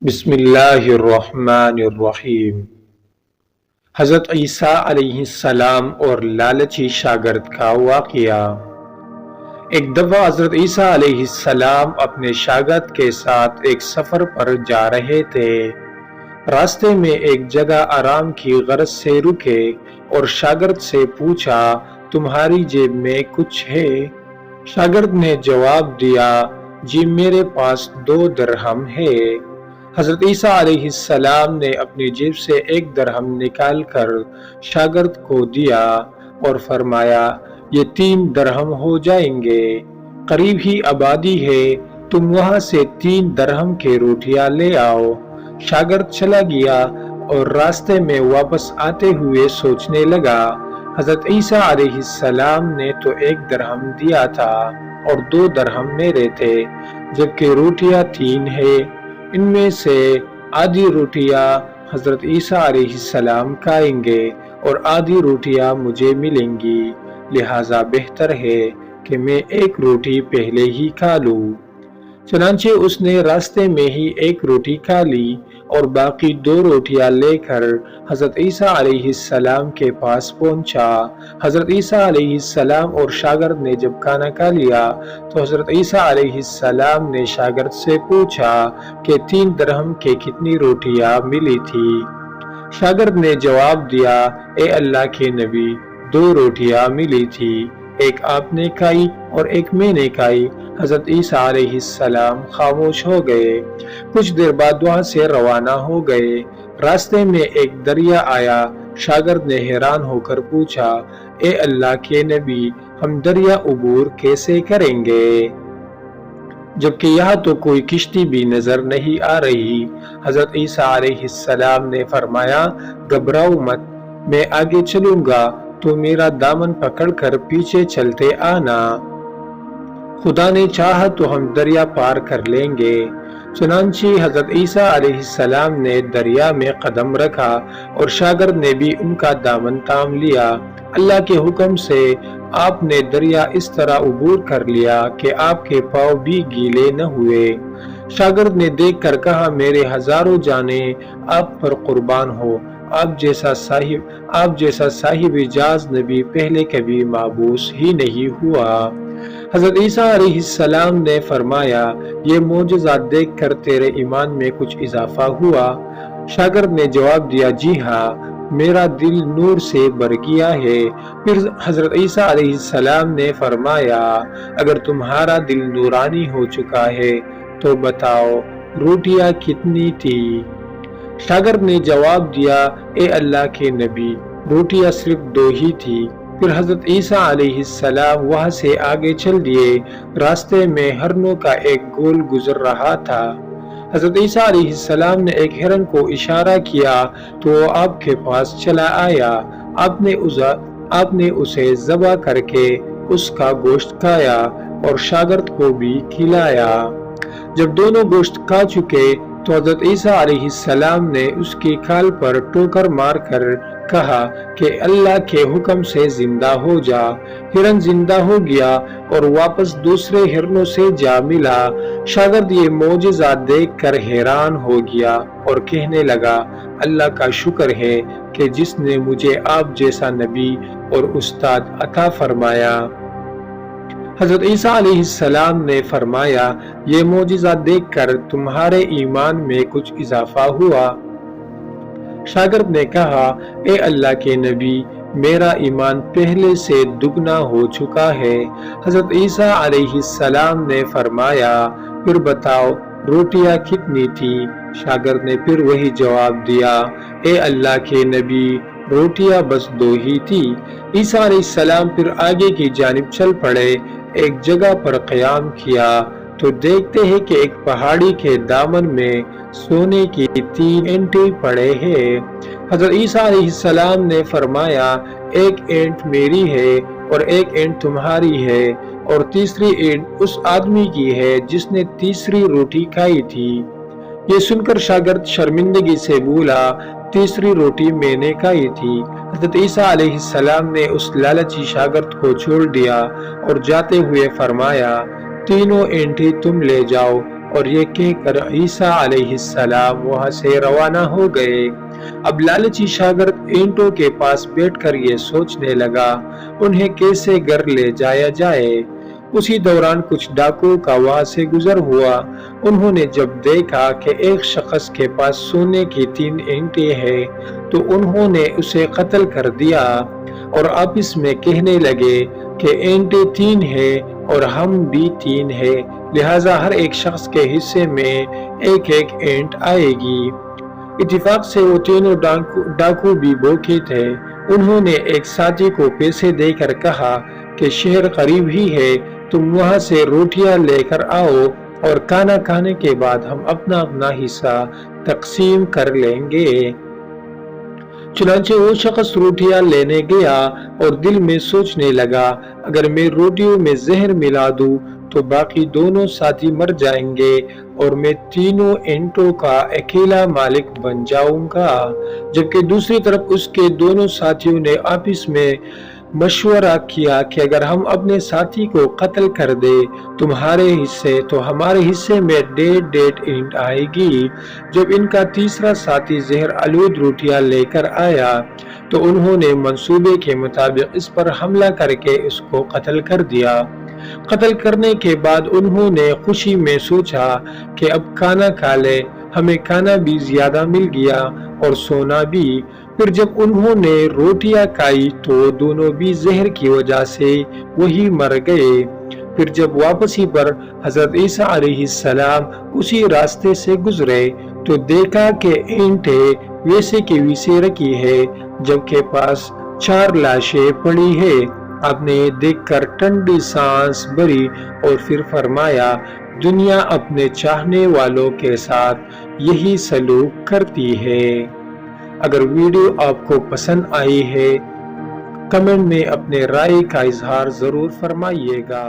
بسم اللہ الرحمن الرحیم۔ حضرت عیسیٰ علیہ السلام اور لالچی شاگرد کا واقعہ۔ ایک دفعہ حضرت عیسیٰ علیہ السلام اپنے شاگرد کے ساتھ ایک سفر پر جا رہے تھے۔ راستے میں ایک جگہ آرام کی غرض سے رکے اور شاگرد سے پوچھا، تمہاری جیب میں کچھ ہے؟ شاگرد نے جواب دیا، جی میرے پاس 2 درہم ہے۔ حضرت عیسیٰ علیہ السلام نے اپنی جیب سے 1 درہم نکال کر شاگرد کو دیا اور فرمایا، یہ 3 درہم ہو جائیں گے، قریب ہی آبادی ہے، تم وہاں سے 3 درہم کے روٹیاں لے آؤ۔ شاگرد چلا گیا اور راستے میں واپس آتے ہوئے سوچنے لگا، حضرت عیسیٰ علیہ السلام نے تو 1 درہم دیا تھا اور 2 درہم میرے تھے، جبکہ روٹیاں 3 ہیں، ان میں سے آدھی روٹیاں حضرت عیسیٰ علیہ السلام کھائیں گے اور آدھی روٹیاں مجھے ملیں گی، لہٰذا بہتر ہے کہ میں 1 روٹی پہلے ہی کھا لوں۔ چنانچہ اس نے راستے میں ہی 1 روٹی کھا لی اور باقی 2 روٹیاں لے کر حضرت عیسیٰ علیہ السلام کے پاس پہنچا۔ حضرت عیسیٰ علیہ السلام اور شاگرد نے جب کھانا کھا لیا تو حضرت عیسیٰ علیہ السلام نے شاگرد سے پوچھا کہ 3 درہم کے کتنی روٹیاں ملی تھی؟ شاگرد نے جواب دیا، اے اللہ کے نبی، 2 روٹیاں ملی تھی، ایک آپ نے کھائی اور ایک میں نے کھائی۔ حضرت عیسیٰ علیہ السلام خاموش ہو گئے۔ کچھ دیر بعد وہاں سے روانہ ہو گئے۔ راستے میں ایک دریا آیا۔ شاگرد نے حیران ہو کر پوچھا، اے اللہ کے نبی، ہم دریا عبور کیسے کریں گے؟ جبکہ یہاں تو کوئی کشتی بھی نظر نہیں آ رہی۔ حضرت عیسیٰ علیہ السلام نے فرمایا، گھبراؤ مت، میں آگے چلوں گا تو میرا دامن پکڑ کر پیچھے چلتے آنا، خدا نے چاہا تو ہم دریا پار کر لیں گے۔ چنانچہ حضرت عیسیٰ علیہ السلام نے دریا میں قدم رکھا اور شاگرد نے بھی ان کا دامن تھام لیا۔ اللہ کے حکم سے آپ نے دریا اس طرح عبور کر لیا کہ آپ کے پاؤں بھی گیلے نہ ہوئے۔ شاگرد نے دیکھ کر کہا، میرے ہزاروں جانیں آپ پر قربان ہو، آپ جیسا صاحب اعجاز نبی پہلے کبھی مابعوث ہی نہیں ہوا۔ حضرت عیسیٰ علیہ السلام نے فرمایا، یہ معجزات دیکھ کر تیرے ایمان میں کچھ اضافہ ہوا؟ شاگرد نے جواب دیا، جی ہاں، میرا دل نور سے بھر گیا ہے۔ پھر حضرت عیسیٰ علیہ السلام نے فرمایا، اگر تمہارا دل نورانی ہو چکا ہے تو بتاؤ روٹیاں کتنی تھی؟ شاگرد نے جواب دیا، اے اللہ کے نبی، روٹیاں صرف 2 ہی تھی۔ پھر حضرت عیسیٰ علیہ السلام وہاں سے آگے چل دیے۔ راستے میں ہرنوں کا ایک گول گزر رہا تھا۔ حضرت عیسیٰ علیہ السلام نے ایک ہرن کو اشارہ کیا تو وہ آپ کے پاس چلا آیا۔ آپ نے اسے ذبح کر کے اس کا گوشت کھایا اور شاگرد کو بھی کھلایا۔ جب دونوں گوشت کھا چکے تو حضرت عیسیٰ علیہ السلام نے اس کی کھال پر ٹوکر مار کر کہا کہ اللہ کے حکم سے زندہ ہو جا۔ ہرن زندہ ہو گیا اور واپس دوسرے ہرنوں سے جا ملا۔ شاگرد یہ معجزات دیکھ کر حیران ہو گیا اور کہنے لگا، اللہ کا شکر ہے کہ جس نے مجھے آپ جیسا نبی اور استاد عطا فرمایا۔ حضرت عیسیٰ علیہ السلام نے فرمایا، یہ معجزات دیکھ کر تمہارے ایمان میں کچھ اضافہ ہوا؟ شاگرد نے کہا، اے اللہ کے نبی، میرا ایمان پہلے سے دگنا ہو چکا ہے۔ حضرت عیسیٰ علیہ السلام نے فرمایا، پھر بتاؤ روٹیاں کتنی تھی؟ شاگرد نے پھر وہی جواب دیا، اے اللہ کے نبی، روٹیاں بس 2 ہی تھی۔ عیسیٰ علیہ السلام پھر آگے کی جانب چل پڑے۔ ایک جگہ پر قیام کیا تو دیکھتے ہیں کہ ایک پہاڑی کے دامن میں سونے کی 3 اینٹیں پڑے ہیں۔ حضرت عیسیٰ علیہ السلام نے فرمایا، ایک اینٹ میری ہے اور ایک اینٹ تمہاری ہے اور تیسری اینٹ اس آدمی کی ہے جس نے تیسری روٹی کھائی تھی۔ یہ سن کر شاگرد شرمندگی سے بولا، تیسری روٹی میں نے کھائی تھی۔ حضرت عیسیٰ علیہ السلام نے اس لالچی شاگرد کو چھوڑ دیا اور جاتے ہوئے فرمایا، 3 اینٹیں تم لے جاؤ، اور یہ کہہ کر عیسیٰ علیہ السلام وہاں سے روانہ ہو گئے۔ اب لالچی شاگرد اینٹوں کے پاس بیٹھ کر یہ سوچنے لگا انہیں کیسے گھر لے جایا جائے۔ اسی دوران کچھ ڈاکو کا وہاں سے گزر ہوا۔ انہوں نے جب دیکھا کہ ایک شخص کے پاس سونے کی 3 اینٹیں ہیں تو انہوں نے اسے قتل کر دیا اور آپس میں کہنے لگے کہ اینٹیں 3 ہیں اور ہم بھی 3 ہیں، لہٰذا ہر ایک شخص کے حصے میں ایک ایک اینٹ آئے گی۔ اتفاق سے وہ تینوں ڈاکو بھی بھوکے تھے۔ انہوں نے ایک ساتھی کو پیسے دے کر کہا کہ شہر قریب ہی ہے، تم وہاں سے روٹیاں لے کر آؤ اور کھانا کھانے کے بعد ہم اپنا اپنا حصہ تقسیم کر لیں گے۔ چنانچہ وہ شخص روٹیاں لینے گیا اور دل میں سوچنے لگا اگر میں روٹیوں میں زہر ملا دوں تو باقی دونوں ساتھی مر جائیں گے اور میں تینوں اینٹوں کا اکیلا مالک بن جاؤں گا۔ جبکہ دوسری طرف اس کے دونوں ساتھیوں نے آپس میں مشورہ کیا کہ اگر ہم اپنے ساتھی کو قتل کر دے تمہارے حصے تو ہمارے حصے میں 1.5 اینٹ آئے گی۔ جب ان کا تیسرا ساتھی زہر آلود روٹیاں لے کر آیا تو انہوں نے منصوبے کے مطابق اس پر حملہ کر کے اس کو قتل کر دیا۔ قتل کرنے کے بعد انہوں نے خوشی میں سوچا کہ اب کھانا کھا لے، ہمیں کھانا بھی زیادہ مل گیا اور سونا بھی۔ پھر جب انہوں نے روٹیاں کھائی تو دونوں بھی زہر کی وجہ سے وہی مر گئے۔ پھر جب واپسی پر حضرت عیسیٰ علیہ السلام اسی راستے سے گزرے تو دیکھا کہ اینٹیں ویسے کی ویسے رکھی ہے جبکہ پاس 4 لاشیں پڑی ہے۔ آپ نے یہ دیکھ کر ٹھنڈی سانس بھری اور پھر فرمایا دنیا اپنے چاہنے والوں کے ساتھ یہی سلوک کرتی ہے۔ اگر ویڈیو آپ کو پسند آئی ہے کمنٹ میں اپنے رائے کا اظہار ضرور فرمائیے گا۔